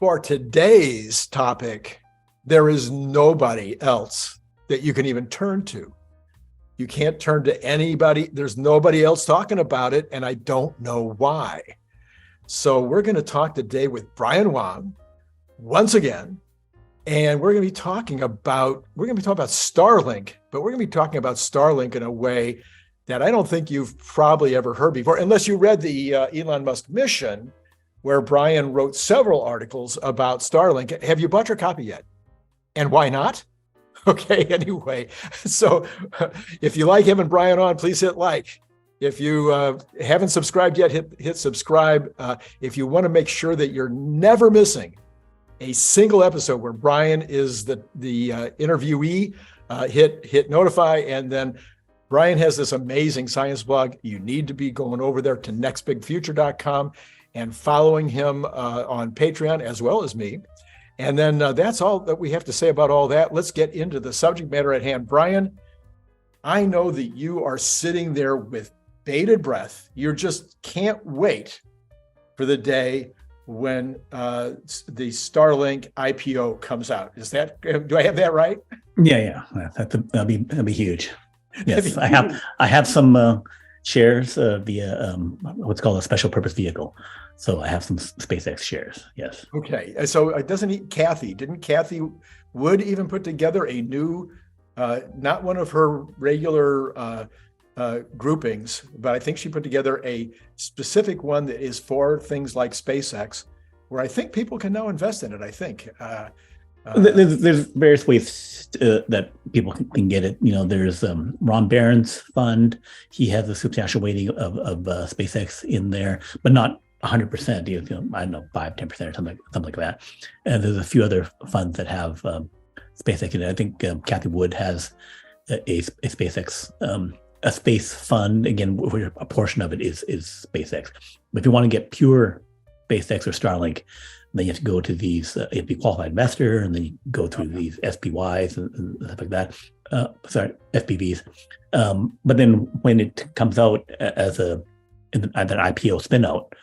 For today's topic, there is nobody else that you can even turn to. You can't turn to anybody. There's nobody else talking about it, and I don't know why. So we're going to talk today with Brian Wang once again, and we're going to be talking about Starlink, but we're going to be talking about Starlink in a way that I don't think you've probably ever heard before, unless you read the Elon Musk Mission, where Brian wrote several articles about Starlink. Have you bought your copy yet? And why not? Okay, anyway. So if you like having Brian on, please hit like. If you haven't subscribed yet, hit subscribe. If you want to make sure that you're never missing a single episode where Brian is the interviewee, hit notify. And then Brian has this amazing science blog. You need to be going over there to nextbigfuture.com and following him on Patreon as well as me. And then that's all that we have to say about all that. Let's get into the subject matter at hand. Brian, I know that you are sitting there with bated breath. You just can't wait for the day when the Starlink IPO comes out. Do I have that right? Yeah. That'll be huge. Yes, I have some shares via what's called a special purpose vehicle. So I have some SpaceX shares. Yes. Okay. So didn't Kathy Wood even put together a new, not one of her regular groupings, but I think she put together a specific one that is for things like SpaceX, where I think people can now invest in it. I think. There's various ways that people can get it. There's Ron Barron's fund. He has a substantial weighting of SpaceX in there, but not 100%. I don't know, 5-10% or something like that. And there's a few other funds that have SpaceX in it. I think Kathy Wood has a SpaceX, a space fund. Again, where a portion of it is SpaceX. But if you want to get pure SpaceX or Starlink, then you have to go to these, you have to be a qualified investor, and then you go through these SPYs and stuff like that. SPVs. But then when it comes out as an IPO spin out,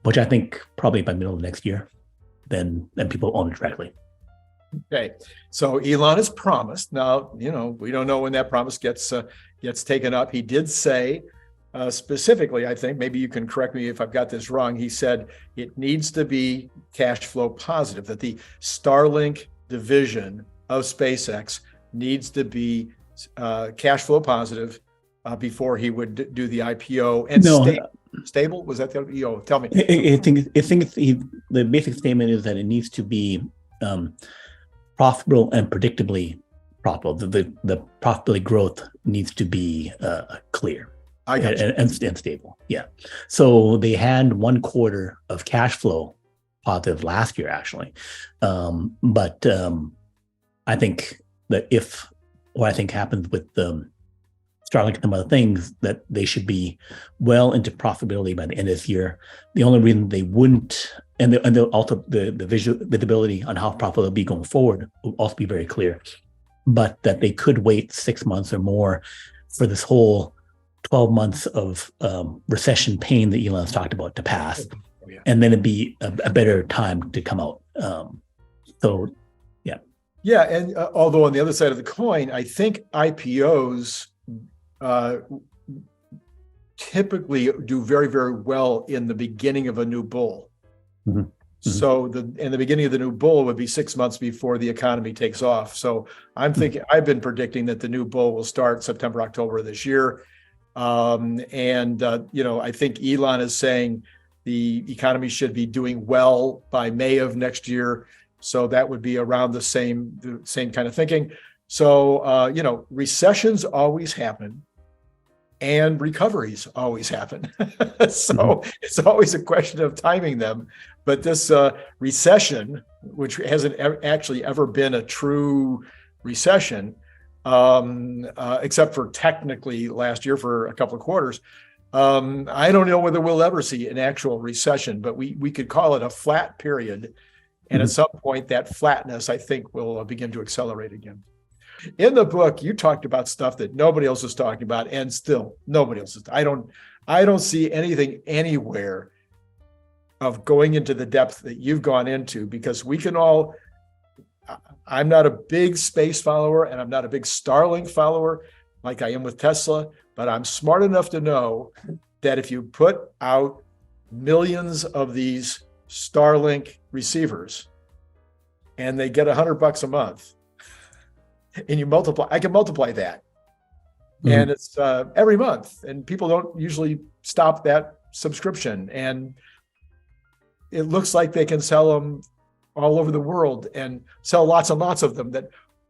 which I think probably by middle of next year, then people own it directly. Okay, so Elon has promised. Now, we don't know when that promise gets taken up. He did say, specifically, I think, maybe you can correct me if I've got this wrong. He said it needs to be cash flow positive, that the Starlink division of SpaceX needs to be cash flow positive before he would do the IPO. And stable? Was that the IPO? Tell me. I think the basic statement is that it needs to be profitable and predictably profitable. The profitability growth needs to be clear. And stable. Yeah. So they had 1 quarter of cash flow positive last year, actually. But I think that what I think happens with Starlink and some other things, that they should be well into profitability by the end of this year. The only reason they wouldn't, and also the visibility on how profitable they'll be going forward will also be very clear, but that they could wait 6 months or more for this whole 12 months of recession pain that Elon's talked about to pass, and then it'd be a better time to come out. Yeah, and although on the other side of the coin, I think IPOs typically do very, very well in the beginning of a new bull. Mm-hmm. Mm-hmm. So in the beginning of the new bull would be 6 months before the economy takes off. So I'm thinking, I've been predicting that the new bull will start September, October of this year. I think Elon is saying the economy should be doing well by May of next year. So that would be around the same kind of thinking. So, recessions always happen and recoveries always happen. So it's always a question of timing them. But this recession, which hasn't actually ever been a true recession, except for technically last year for a couple of quarters. I don't know whether we'll ever see an actual recession, but we could call it a flat period. And at some point, that flatness, I think, will begin to accelerate again. In the book, you talked about stuff that nobody else is talking about, and still nobody else is. I don't see anything anywhere of going into the depth that you've gone into, because we can all, I'm not a big space follower and I'm not a big Starlink follower like I am with Tesla, but I'm smart enough to know that if you put out millions of these Starlink receivers and they get $100 a month and you multiply, I can multiply that. Mm-hmm. And it's every month, and people don't usually stop that subscription. And it looks like they can sell them all over the world and sell lots and lots of them.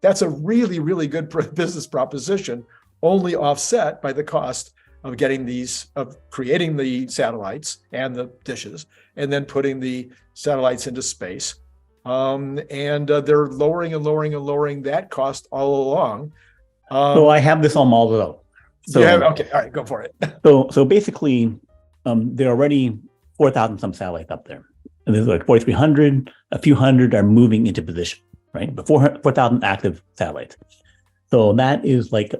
That's a really, really good business proposition, only offset by the cost of creating the satellites and the dishes, and then putting the satellites into space. And they're lowering that cost all along. So I have this all modeled out. So okay, all right, go for it. So basically, there are already 4,000 some satellites up there. And there's like 4,300, a few hundred are moving into position, right? But 4,000 active satellites. So that is like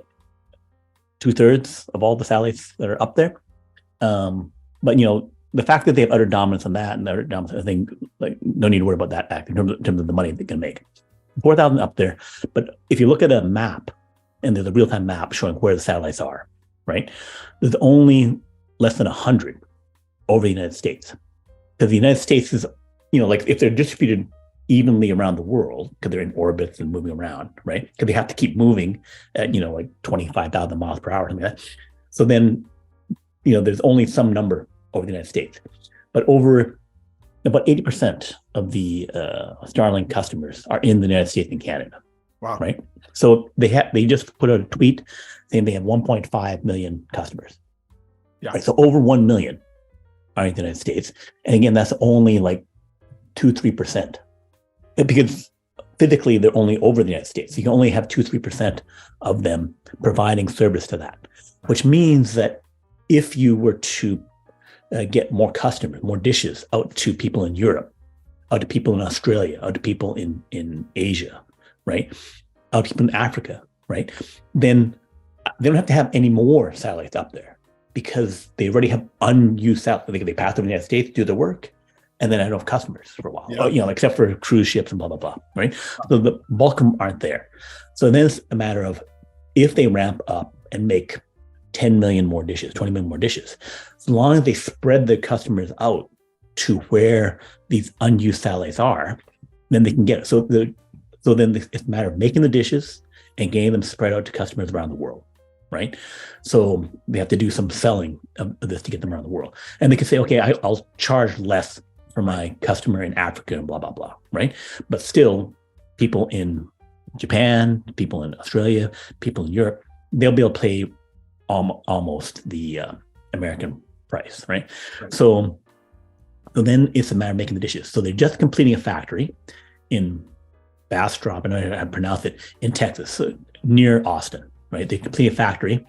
2/3 of all the satellites that are up there. But the fact that they have utter dominance on that and utter dominance, I think, like, no need to worry about that fact in terms of the money they can make. 4,000 up there. But if you look at a map, and there's a real-time map showing where the satellites are, right? There's only less than 100 over the United States. Because the United States is, like, if they're distributed evenly around the world, because they're in orbits and moving around, right? Because they have to keep moving at, like 25,000 miles per hour, something like that. So then, there's only some number over the United States. But over about 80% of the Starlink customers are in the United States and Canada. Wow. Right. So they just put out a tweet saying they have 1.5 million customers. Yeah. Right? So over 1 million are in the United States. And again, that's only like 2-3%. Because physically they're only over the United States. You can only have 2-3% of them providing service to that, which means that if you were to get more customers, more dishes out to people in Europe, out to people in Australia, out to people in Asia, right? Out to people in Africa, right? Then they don't have to have any more satellites up there because they already have unused satellites. They pass over the United States, do the work, and then I don't have customers for a while, except for cruise ships and blah, blah, blah, right? So the bulk of them aren't there. So then it's a matter of if they ramp up and make 10 million more dishes, 20 million more dishes, as long as they spread their customers out to where these unused satellites are, then they can get it. So then it's a matter of making the dishes and getting them spread out to customers around the world, right? So they have to do some selling of this to get them around the world. And they can say, okay, I'll charge less for my customer in Africa and blah, blah, blah, right? But still, people in Japan, people in Australia, people in Europe, they'll be able to pay almost the American price, right? So then it's a matter of making the dishes. So they're just completing a factory in Bastrop, and I pronounce it, in Texas, so near Austin, right? They complete a factory,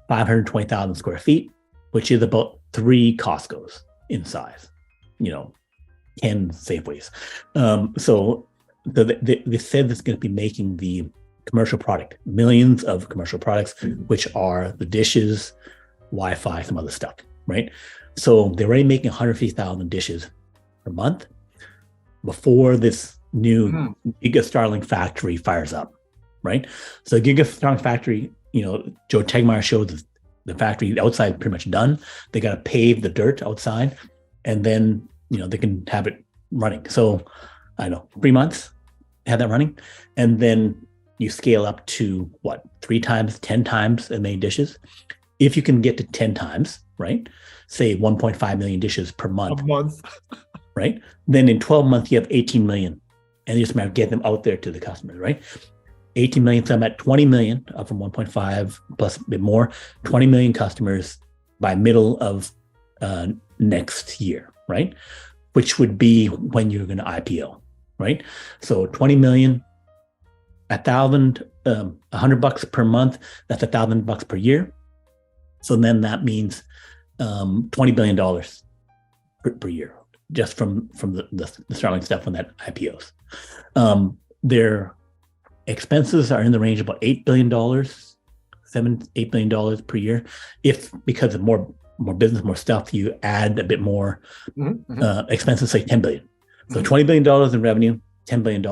520,000 square feet, which is about 3 Costco's in size, 10 Safeways. So they said it's going to be making the commercial product, millions of commercial products, which are the dishes, Wi-Fi, some other stuff, right? So they're already making 150,000 dishes per month before this new Giga Starlink factory fires up, right? So Giga Starlink factory, Joe Tegmeyer showed the factory outside pretty much done. They got to pave the dirt outside, and then they can have it running. So I don't know, 3 months, have that running, and then you scale up to 3 times, 10 times as many dishes. If you can get to 10 times, right? Say 1.5 million dishes per month. A month. Right? Then in 12 months, you have 18 million. And you just have to get them out there to the customers, right? 18 million, so I'm at 20 million, up from 1.5 plus a bit more, 20 million customers by middle of next year, right? Which would be when you're going to IPO, right? So 20 million, $1,000, $100 per month, that's $1,000 per year. So then that means $20 billion per year, just from the Starlink stuff when that IPOs. Their expenses are in the range of about $8 billion, $7-8 billion per year, because of more more business, more stuff, you add a bit more expenses, say 10 billion. So $20 billion in revenue, $10 billion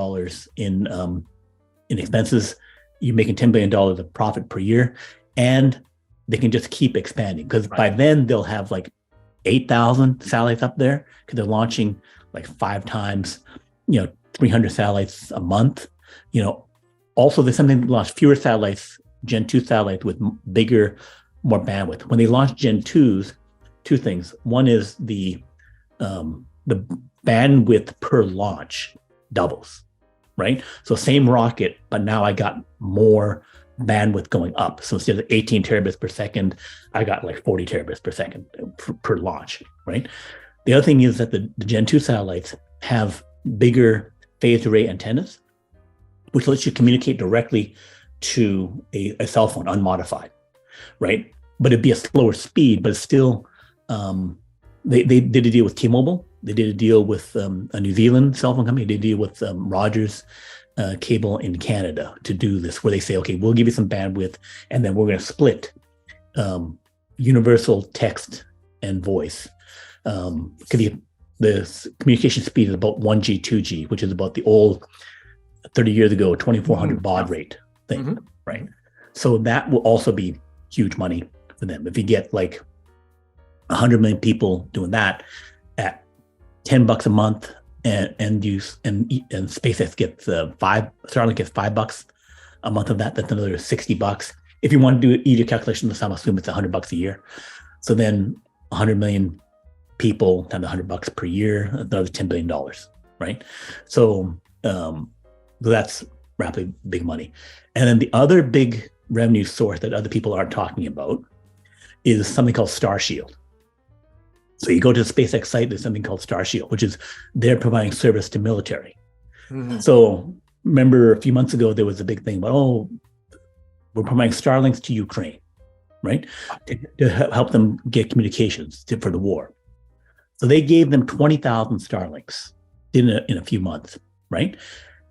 in expenses. You're making $10 billion of profit per year, and they can just keep expanding, because by then they'll have like 8,000 satellites up there, because they're launching like 5 times, 300 satellites a month. Also there's something to launch fewer satellites, Gen 2 satellites with bigger, more bandwidth. When they launch Gen 2s, 2 things. One is the bandwidth per launch doubles, right? So same rocket, but now I got more bandwidth going up. So instead of 18 terabits per second, I got like 40 terabits per second per launch, right? The other thing is that the Gen 2 satellites have bigger phased array antennas, which lets you communicate directly to a cell phone unmodified, right? But it'd be a slower speed, but it's still, they did a deal with T-Mobile. They did a deal with a New Zealand cell phone company. They did a deal with Rogers Cable in Canada to do this, where they say, okay, we'll give you some bandwidth, and then we're going to split universal text and voice. Because the communication speed is about 1G, 2G, which is about the old 30 years ago, 2400 baud rate thing, right? So that will also be huge money for them. If you get like 100 million people doing that at $10 a month, and SpaceX gets Starlink gets $5 a month of that, that's another $60. If you want to do easier calculations, I'm assuming it's $100 a year. So then 100 million people times $100 per year, another $10 billion, right? So that's rapidly big money. And then the other big revenue source that other people aren't talking about is something called Starshield. So you go to the SpaceX site, there's something called Starshield, which is they're providing service to military. So remember a few months ago, there was a big thing about, we're providing Starlinks to Ukraine, right? To help them get communications for the war. So they gave them 20,000 Starlinks in a few months, right?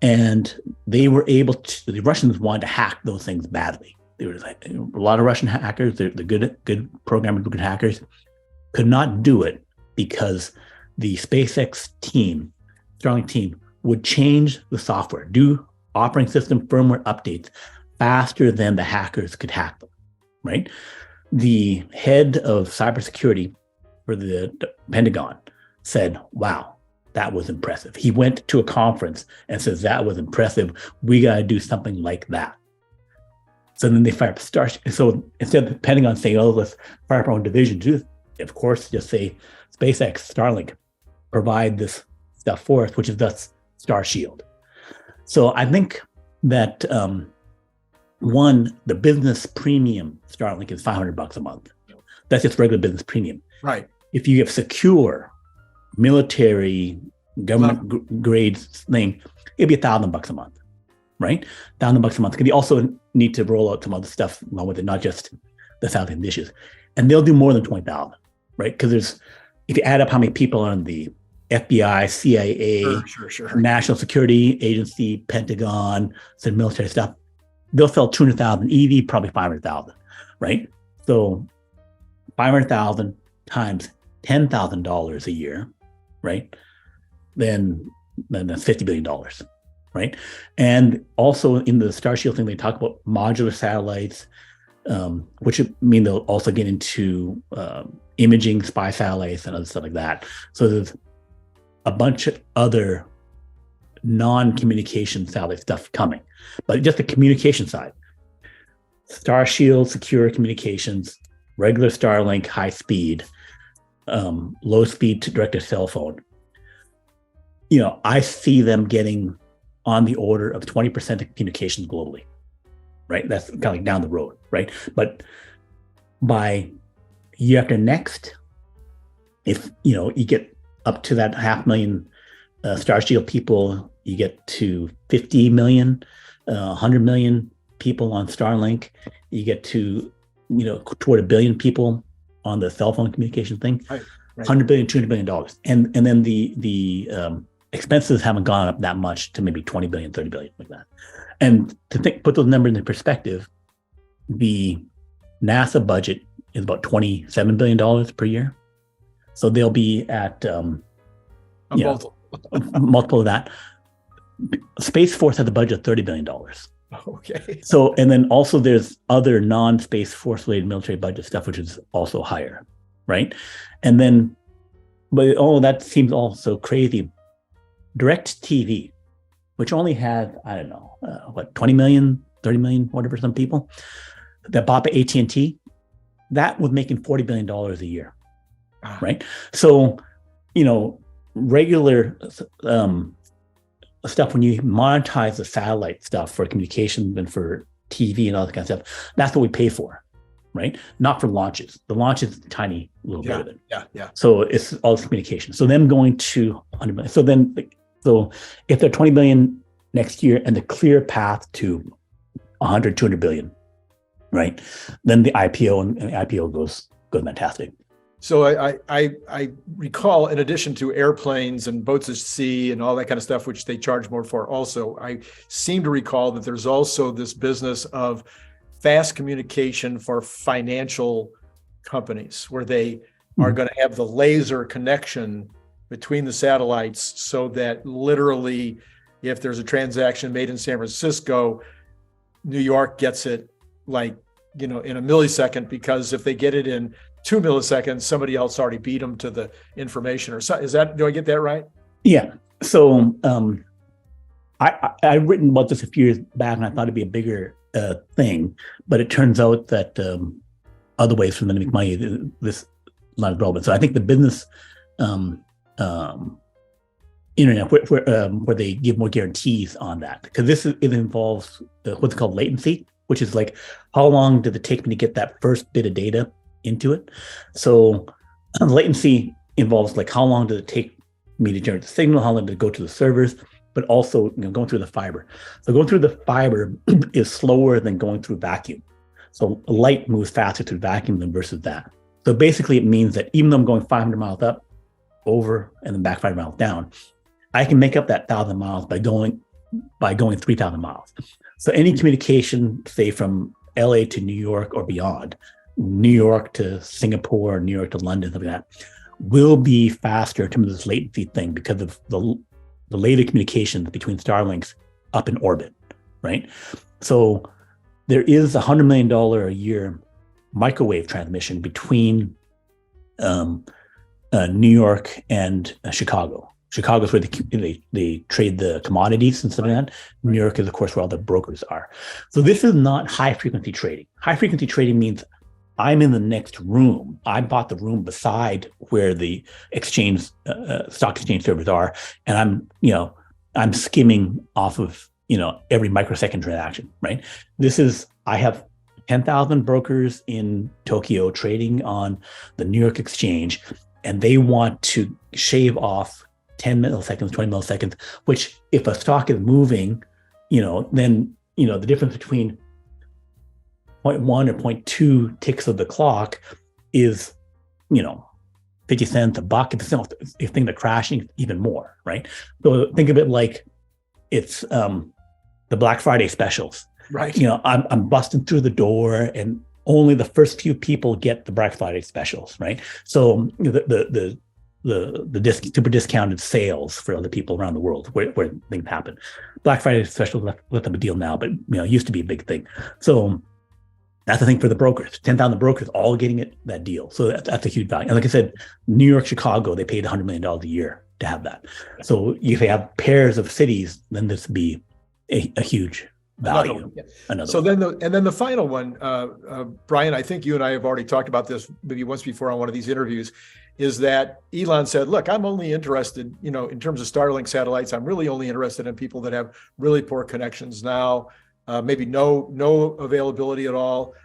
And they were able to, the Russians wanted to hack those things badly. There was like a lot of Russian hackers, they're good programmers, good hackers, could not do it because the SpaceX team, Starlink team, would change the software, do operating system firmware updates faster than the hackers could hack them, right? The head of cybersecurity for the Pentagon said, wow, that was impressive. He went to a conference and says, that was impressive. We got to do something like that. So then they fired up Starship. So instead of the Pentagon saying, let's fire up our own division, do, of course, just say SpaceX, Starlink, provide this stuff for us, which is thus Starshield. So I think that the business premium Starlink is $500 a month. That's just regular business premium. Right. If you have secure military government grade thing, it'd be $1,000 a month, right? $1,000 a month. Because you also need to roll out some other stuff along with it, not just the Southern dishes. And they'll do more than 20,000, right? Because if you add up how many people are on the FBI, CIA, sure. National Security Agency, Pentagon, some military stuff, they'll sell 200,000. EV probably 500,000, right? So 500,000 times $10,000 a year, right? Then that's $50 billion, right? And also in the Starshield thing, they talk about modular satellites, which mean they'll also get into imaging spy satellites and other stuff like that. So there's a bunch of other non-communication satellite stuff coming, but just the communication side, Starshield, secure communications, regular Starlink, high speed, low speed to direct to cell phone. I see them getting on the order of 20% of communications globally, right? That's kind of like down the road, right? But by year after next, if you get up to that 500,000 Starshield people, you get to 50 million, 100 million people on Starlink, you get to toward 1 billion people on the cell phone communication thing, right. $100 billion, $200 billion. And then the expenses haven't gone up that much to maybe 20 billion, 30 billion, like that. And to put those numbers in perspective, the NASA budget is about $27 billion per year. So they'll be at multiple of that. Space Force has a budget of $30 billion. Okay. So, and then also there's other non-Space Force related military budget stuff, which is also higher, right? And then, but that seems also crazy. DirecTV, which only had, I don't know, 20 million, 30 million, whatever, some people, that bought by AT&T, that was making $40 billion a year, right? So, regular stuff, when you monetize the satellite stuff for communications and for TV and all that kind of stuff, that's what we pay for, right? Not for launches. The launch is a tiny little bit of it. Yeah. So it's all this communication. So them going to 100 million. So if they're 20 billion next year and the clear path to 100, 200 billion, right? Then the IPO and the IPO goes fantastic. So I recall, in addition to airplanes and boats at sea and all that kind of stuff, which they charge more for also, I seem to recall that there's also this business of fast communication for financial companies where they are going to have the laser connection between the satellites so that literally if there's a transaction made in San Francisco, New York gets it like, in a millisecond, because if they get it in 2 milliseconds, somebody else already beat them to the information or so. Do I get that right? Yeah. So I've written about this a few years back and I thought it'd be a bigger thing, but it turns out that other ways for them to make money, this line of relevant. So I think the business internet where they give more guarantees on that, because it involves what's called latency, which is like, how long did it take me to get that first bit of data into it? So latency involves like, how long did it take me to generate the signal? How long did it go to the servers? But also going through the fiber. So going through the fiber is slower than going through vacuum. So light moves faster through vacuum than versus that. So basically it means that even though I'm going 500 miles up, over, and then back 500 miles down, I can make up that 1,000 miles by going 3,000 miles. So any communication, say from LA to New York or beyond, New York to Singapore, New York to London, something like that, will be faster in terms of this latency thing because of the later communications between Starlinks up in orbit, right? So there is $100 million a year microwave transmission between New York and Chicago. Chicago is where they trade the commodities and stuff like that. New York is, of course, where all the brokers are. So this is not high frequency trading. High frequency trading means I'm in the next room. I bought the room beside where the exchange, stock exchange servers are, and I'm skimming off of every microsecond transaction. Right. I have 10,000 brokers in Tokyo trading on the New York exchange, and they want to shave off 10 milliseconds, 20 milliseconds, which if a stock is moving, then, the difference between 0.1 or 0.2 ticks of the clock is, 50 cents, $1. If things are crashing, even more, right? So think of it like it's the Black Friday specials. Right. I'm busting through the door and only the first few people get the Black Friday specials, right? So the super discounted sales for other people around the world where things happen. Black Friday specials let them a deal now, but it used to be a big thing. So that's the thing for the brokers. 10,000 brokers all getting that deal. So that's a huge value. And like I said, New York, Chicago, they paid $100 million a year to have that. So if they have pairs of cities, then this would be a huge value. So then the final one, Brian, I think you and I have already talked about this maybe once before on one of these interviews, is that Elon said, look, I'm only interested, in terms of Starlink satellites, I'm really only interested in people that have really poor connections now, maybe no availability at all,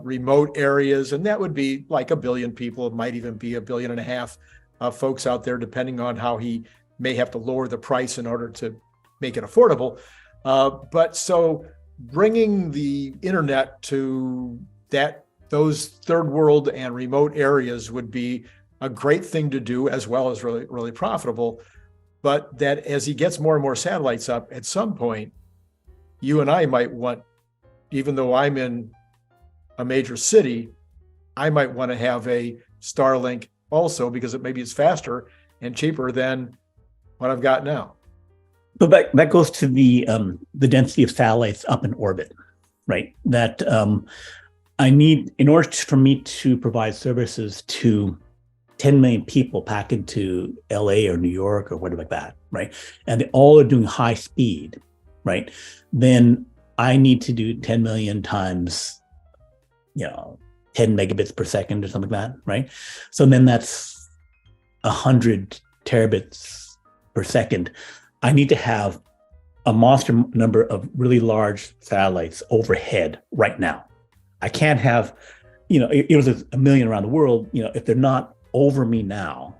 remote areas. And that would be like 1 billion people. It might even be 1.5 billion folks out there, depending on how he may have to lower the price in order to make it affordable. But so bringing the internet to those third world and remote areas would be a great thing to do, as well as really, really profitable. But that as he gets more and more satellites up, at some point, you and I might want, even though I'm in a major city, I might want to have a Starlink also because maybe it's faster and cheaper than what I've got now. But that goes to the density of satellites up in orbit, right? That I need, in order for me to provide services to 10 million people packed into LA or New York or whatever like that, right? And they all are doing high speed, right? Then I need to do 10 million times, 10 megabits per second or something like that, right? So then that's 100 terabits per second. I need to have a monster number of really large satellites overhead right now. I can't have, it was a million around the world, if they're not over me now,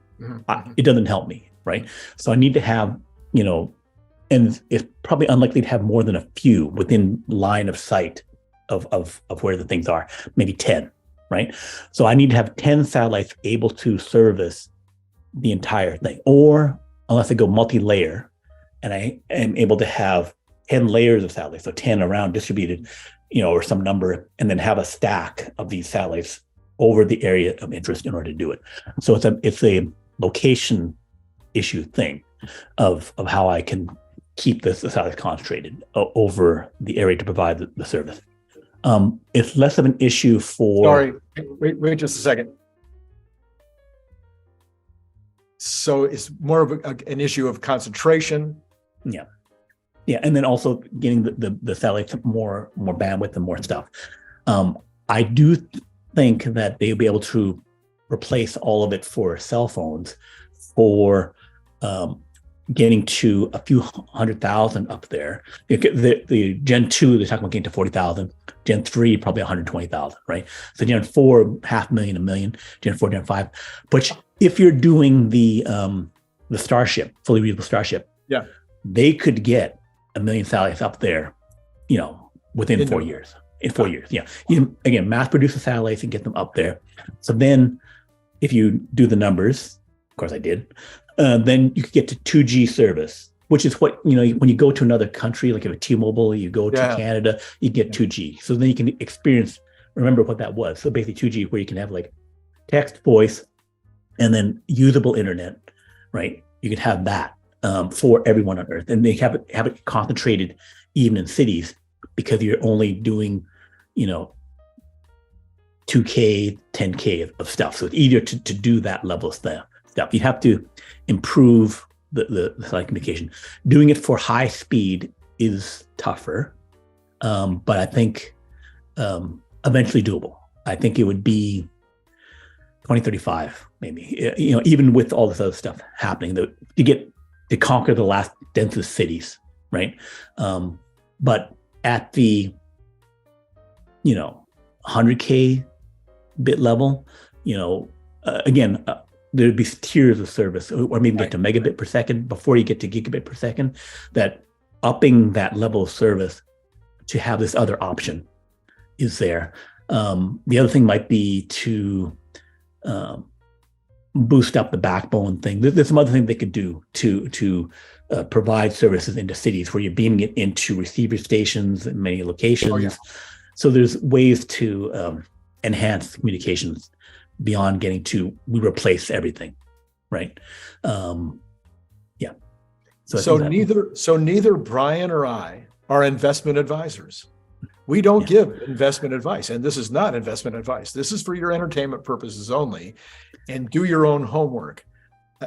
it doesn't help me, right? So I need to have, and it's probably unlikely to have more than a few within line of sight of where the things are, maybe 10, right? So I need to have 10 satellites able to service the entire thing, or unless I go multi-layer, and I am able to have 10 layers of satellites, so 10 around distributed, or some number, and then have a stack of these satellites over the area of interest in order to do it. So it's a location issue thing of how I can keep the satellites concentrated over the area to provide the service. It's less of an issue for... Sorry, wait just a second. So it's more of an issue of concentration. Yeah, and then also getting the satellites more bandwidth and more stuff. I do think that they'll be able to replace all of it for cell phones for getting to a few 100,000 up there. The Gen 2, they're talking about getting to 40,000. Gen 3, probably 120,000, right? So Gen 4, 500,000, 1 million. Gen 4, Gen 5. But if you're doing the Starship, fully reusable Starship, they could get 1 million satellites up there, within 4 years. In 4 years, yeah. Again, mass produce the satellites and get them up there. So then if you do the numbers, of course I did, then you could get to 2G service, which is what, when you go to another country, like if a T-Mobile, you go to Canada, you get 2G. So then you can remember what that was. So basically 2G, where you can have like text, voice, and then usable internet, right? You could have that for everyone on Earth. And they have it concentrated even in cities, because you're only doing, 2K, 10K of stuff. So it's easier to do that level of stuff. You have to improve the satellite communication. Doing it for high speed is tougher, but I think eventually doable. I think it would be 2035, maybe, even with all this other stuff happening, to conquer the last densest cities, right? But at the 100K bit level, again, there'd be tiers of service, or maybe get to megabit per second before you get to gigabit per second. That upping that level of service to have this other option is there. The other thing might be to boost up the backbone thing. There's some other things they could do to provide services into cities where you're beaming it into receiver stations in many locations. So there's ways to enhance communications beyond getting to we replace everything, right? So neither Brian or I are investment advisors. We don't give investment advice, and this is not investment advice. This is for your entertainment purposes only, and do your own homework.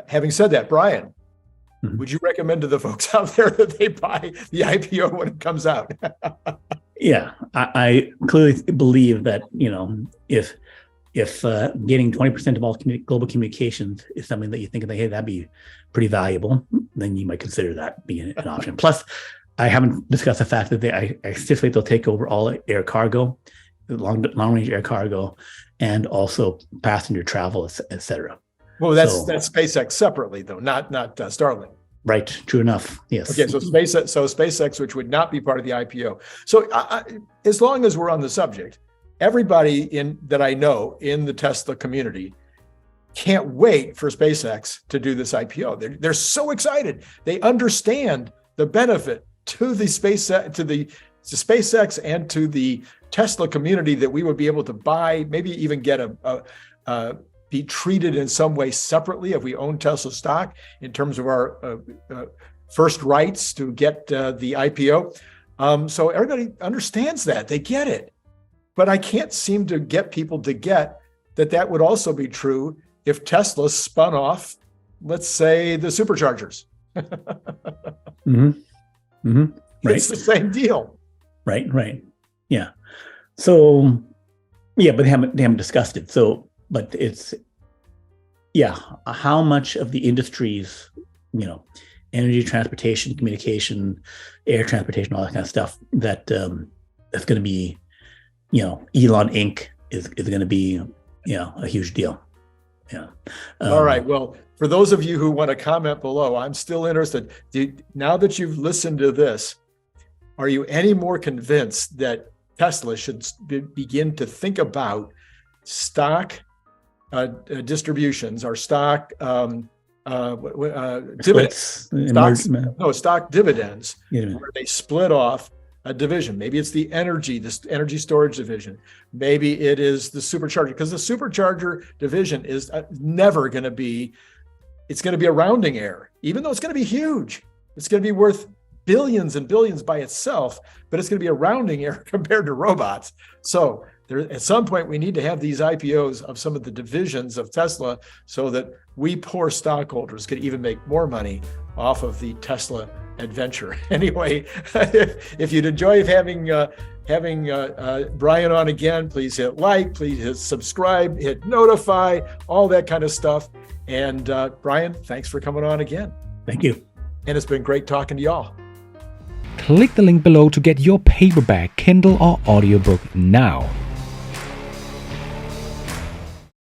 Having said that, Brian, would you recommend to the folks out there that they buy the IPO when it comes out? Yeah, I clearly believe that, if getting 20% of all global communications is something that you think, hey, that'd be pretty valuable, then you might consider that being an option. Plus, I haven't discussed the fact that I anticipate they'll take over all air cargo, long-range air cargo, and also passenger travel, et cetera. Well, that's SpaceX separately, though, not Starlink. Right. True enough. Yes. Okay. So SpaceX, which would not be part of the IPO. So as long as we're on the subject, everybody that I know in the Tesla community can't wait for SpaceX to do this IPO. They're so excited. They understand the benefit to the SpaceX and to the Tesla community that we would be able to buy, maybe even get be treated in some way separately if we own Tesla stock in terms of our first rights to get the IPO. So everybody understands that, they get it. But I can't seem to get people to get that would also be true if Tesla spun off, let's say, the superchargers. Mm-hmm. Mm-hmm. Right. It's the same deal. Right. Yeah. So, yeah, but they haven't discussed it. So, but it's, yeah, how much of the industries, energy, transportation, communication, air transportation, all that kind of stuff, that's going to be, Elon Inc. is going to be, a huge deal. Yeah. All right. Well, for those of you who want to comment below, I'm still interested. Now that you've listened to this, are you any more convinced that Tesla should begin to think about stock distributions or stock dividends? Stock dividends, where they split off a division. Maybe it's the energy storage division. Maybe it is the supercharger, because the supercharger division is never going to be, it's going to be a rounding error, even though it's going to be huge. It's going to be worth billions and billions by itself, but it's going to be a rounding error compared to robots. So at some point, we need to have these IPOs of some of the divisions of Tesla so that we poor stockholders could even make more money off of the Tesla adventure. Anyway, if you'd enjoy having Brian on again, please hit like, please hit subscribe, hit notify, all that kind of stuff. And Brian, thanks for coming on again. Thank you. And it's been great talking to y'all. Click the link below to get your paperback, Kindle, or audiobook now.